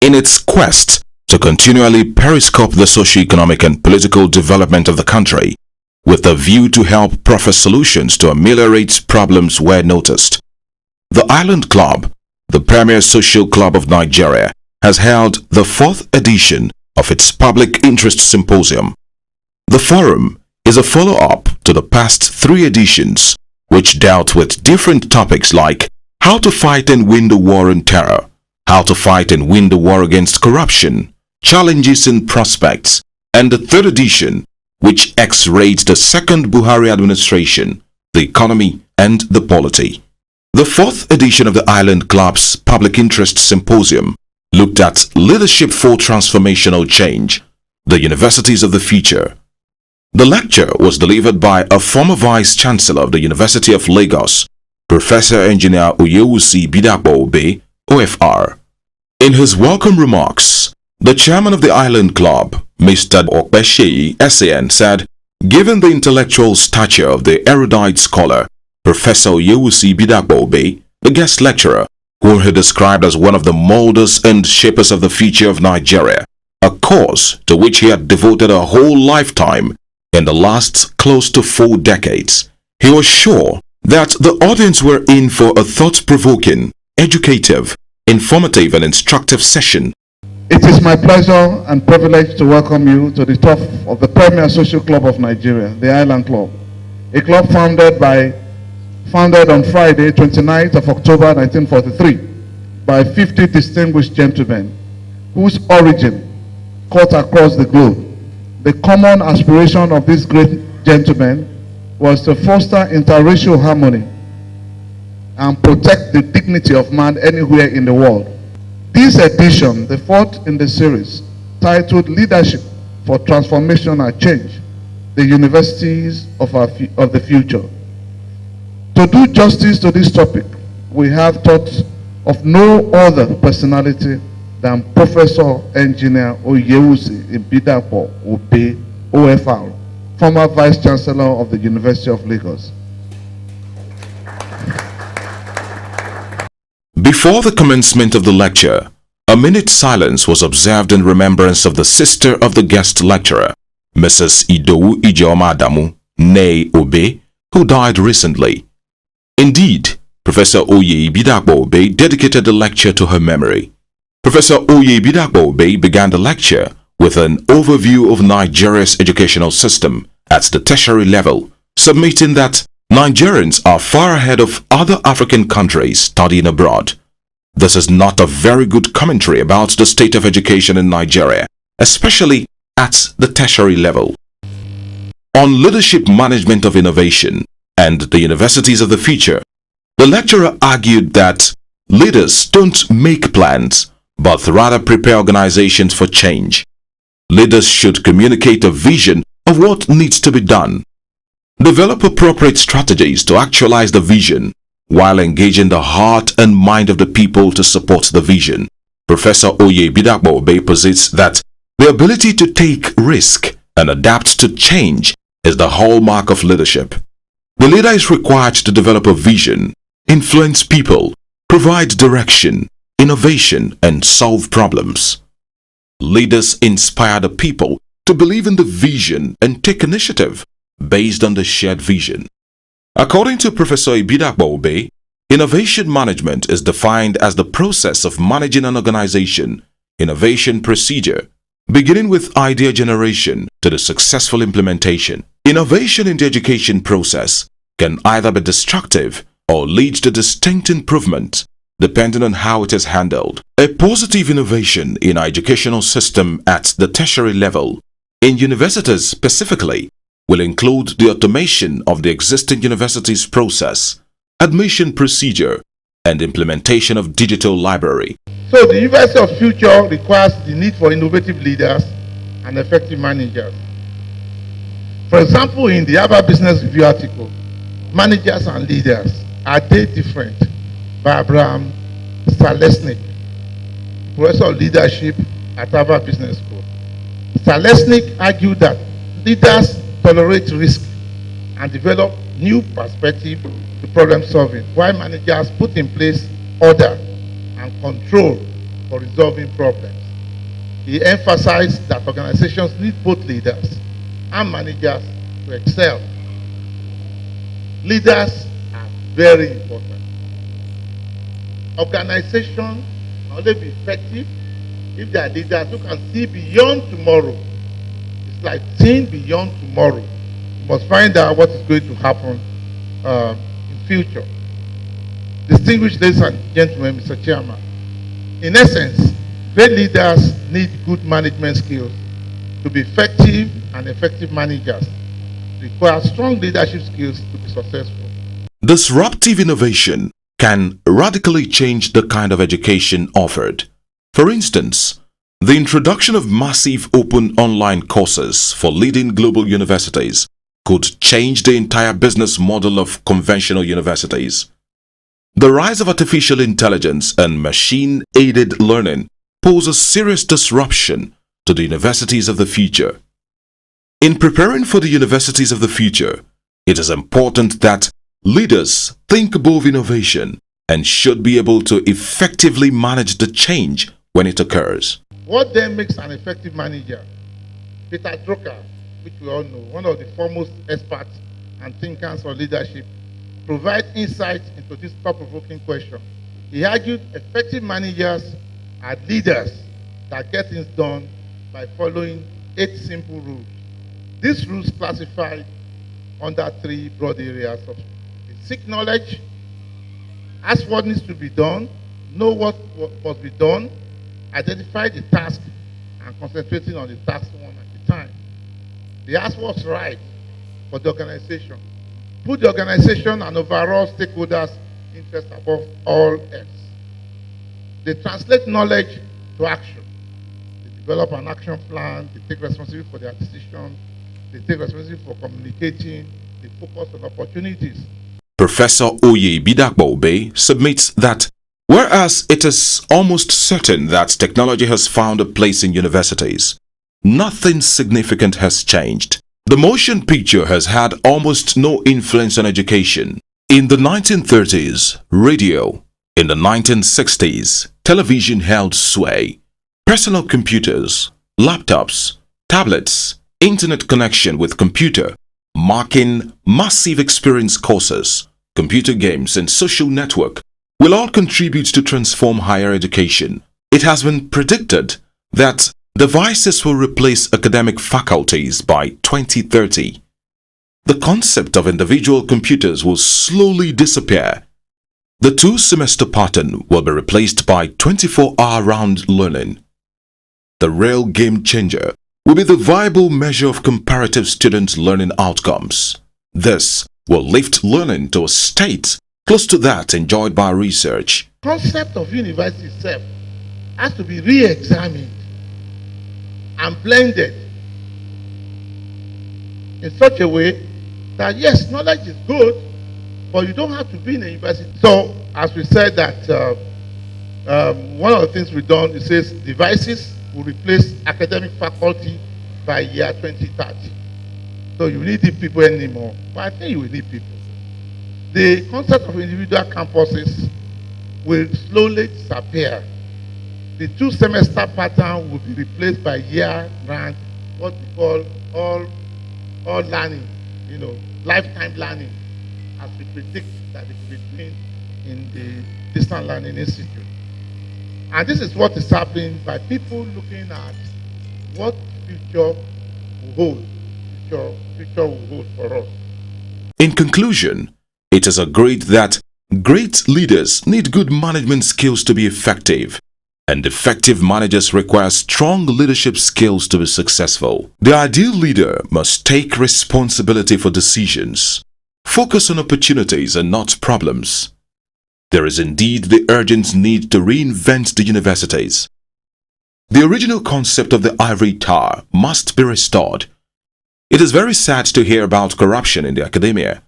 in its quest to continually periscope the socio-economic and political development of the country, with a view to help proffer solutions to ameliorate problems where noticed. The Island Club, the premier social club of Nigeria, has held the 4th edition of its Public Interest Symposium. The forum is a follow-up to the past 3 editions, which dealt with different topics like how to fight and win the war on terror, how to fight and win the war against corruption, challenges and prospects, and the 3rd edition, which X-rayed the second Buhari administration, the economy, and the polity. The 4th edition of the Island Club's Public Interest Symposium looked at leadership for transformational change, the universities of the future. The lecture was delivered by a former Vice-Chancellor of the University of Lagos, Professor Engineer Oyewusi Bidapo Obe, OFR. In his welcome remarks, the chairman of the Island Club, Mr. Okpeseyi SAN, said, given the intellectual stature of the erudite scholar, Professor Oyewusi Bidapo Obe, the guest lecturer, whom he described as one of the molders and shapers of the future of Nigeria, a cause to which he had devoted a whole lifetime in the last close to 4 decades. He was sure that the audience were in for a thought-provoking, educative, informative and instructive session. It is my pleasure and privilege to welcome you to the top of the premier social club of Nigeria, the Island Club, a club founded on Friday, 29th of October 1943 by 50 distinguished gentlemen whose origin cut across the globe. The common aspiration of these great gentlemen was to foster interracial harmony and protect the dignity of man anywhere in the world. This edition, the 4th in the series, titled Leadership for Transformational Change, the Universities of the Future. To do justice to this topic, we have thought of no other personality than Professor Engineer Oyewusi Bidapo Obe, OFR, former Vice-Chancellor of the University of Lagos. Before the commencement of the lecture, a minute's silence was observed in remembrance of the sister of the guest lecturer, Mrs. Idowu Ijeoma Adamu, née Obe, who died recently. Indeed, Professor Oye Bidapo Obe dedicated the lecture to her memory. Professor Oye Bidapo Obe began the lecture with an overview of Nigeria's educational system at the tertiary level, submitting that Nigerians are far ahead of other African countries studying abroad. This is not a very good commentary about the state of education in Nigeria, especially at the tertiary level. On leadership management of innovation and the universities of the future, the lecturer argued that leaders don't make plans, but rather prepare organizations for change. Leaders should communicate a vision of what needs to be done, develop appropriate strategies to actualize the vision, while engaging the heart and mind of the people to support the vision. Professor Oye Bidapo Obe posits that the ability to take risk and adapt to change is the hallmark of leadership. The leader is required to develop a vision, influence people, provide direction, innovation, and solve problems. Leaders inspire the people to believe in the vision and take initiative based on the shared vision. According to Professor Bidapo Obe, innovation management is defined as the process of managing an organization, innovation procedure, beginning with idea generation to the successful implementation. Innovation in the education process can either be destructive or lead to distinct improvement, depending on how it is handled. A positive innovation in our educational system at the tertiary level, in universities specifically, will include the automation of the existing university's process, admission procedure, and implementation of digital library. So the University of Future requires the need for innovative leaders and effective managers. For example, in the Harvard Business Review article, managers and leaders, are they different? By Abraham Stalesnik, Professor of Leadership at Harvard Business School. Stalesnik argued that leaders tolerate risk and develop new perspective to problem solving, while managers put in place order and control for resolving problems. He emphasized that organizations need both leaders and managers to excel. Leaders are very important. Organizations can only be effective if they are leaders who can see beyond tomorrow. It's like seeing beyond tomorrow. You must find out what is going to happen in future. Distinguished ladies and gentlemen, Mr. Chairman, in essence, great leaders need good management skills. To be effective and effective managers require strong leadership skills to be successful. Disruptive innovation can radically change the kind of education offered. For instance, the introduction of massive open online courses for leading global universities could change the entire business model of conventional universities. The rise of artificial intelligence and machine-aided learning pose a serious disruption to the universities of the future. In preparing for the universities of the future, it is important that leaders think above innovation and should be able to effectively manage the change when it occurs. What then makes an effective manager? Peter Drucker, which we all know, one of the foremost experts and thinkers on leadership, provides insight into this thought-provoking question. He argued effective managers are leaders that get things done by following 8 simple rules. These rules classify under 3 broad areas of seek knowledge, ask what needs to be done, know what must be done, identify the task, and concentrating on the task one at a time. They ask what's right for the organization. Put the organization and overall stakeholders' interest above all else. They translate knowledge to action. They develop an action plan. They take responsibility for their decisions. They take responsibility for communicating. They focus on opportunities. Professor Bidakbo submits that whereas it is almost certain that technology has found a place in universities, nothing significant has changed. The motion picture has had almost no influence on education. In the 1930s, radio. In the 1960s, television held sway. Personal computers, laptops, tablets, internet connection with computer, marking massive experience courses, computer games and social network will all contribute to transform higher education. It has been predicted that devices will replace academic faculties by 2030. The concept of individual computers will slowly disappear. The 2-semester pattern will be replaced by 24-hour-round learning. The real game changer will be the viable measure of comparative student learning outcomes. This will lift learning to a state close to that enjoyed by research. The concept of university itself has to be re-examined and blended in such a way that yes, knowledge is good, but you don't have to be in a university. So, as we said that one of the things we've done, it says devices will replace academic faculty by year 2030. So you need people anymore, but I think you will need people. The concept of individual campuses will slowly disappear. The 2-semester pattern will be replaced by year-round, what we call all learning, lifetime learning, as we predict that it will be doing in the distant learning institute. And this is what is happening by people looking at what future will hold. Future will hold for us. In conclusion, it is agreed that great leaders need good management skills to be effective, and effective managers require strong leadership skills to be successful. The ideal leader must take responsibility for decisions, focus on opportunities and not problems. There is indeed the urgent need to reinvent the universities. The original concept of the ivory tower must be restored. It is very sad to hear about corruption in the academia.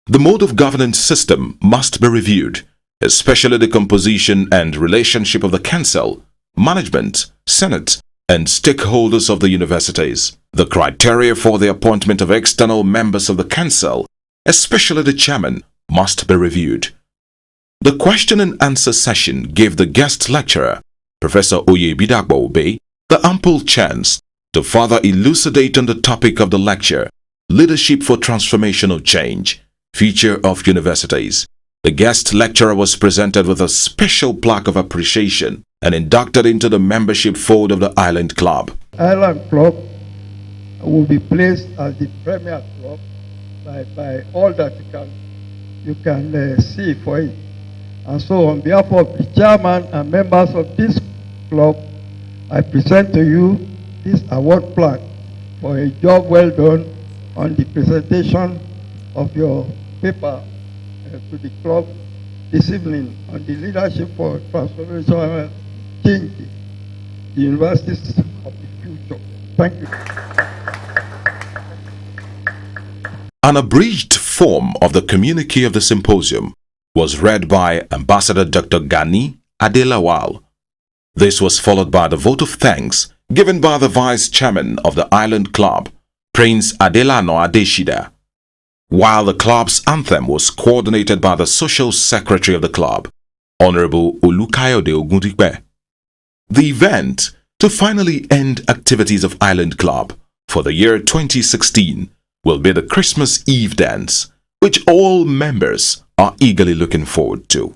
The mode of governance system must be reviewed, especially the composition and relationship of the council, management, senate, and stakeholders of the universities. The criteria for the appointment of external members of the council, especially the chairman, must be reviewed. The question and answer session gave the guest lecturer Professor Oyebidagbo Obe, the ample chance to further elucidate on the topic of the lecture, Leadership for Transformational Change, Future of Universities. The guest lecturer was presented with a special plaque of appreciation and inducted into the membership fold of the Island Club. Island Club will be placed as the premier club by all that you can see for it. And so on behalf of the chairman and members of this club, I present to you this award plaque for a job well done on the presentation of your paper to the club this evening on the leadership for transformational change, the universities of the future. Thank you. An abridged form of the communique of the symposium was read by Ambassador Dr. Gani Adelawal. This was followed by the vote of thanks given by the Vice Chairman of the Island Club, Prince Adelano Adeshida, while the club's anthem was coordinated by the Social Secretary of the club, Honorable Olukayode Ogundipe. The event to finally end activities of Island Club for the year 2016 will be the Christmas Eve dance, which all members are eagerly looking forward to.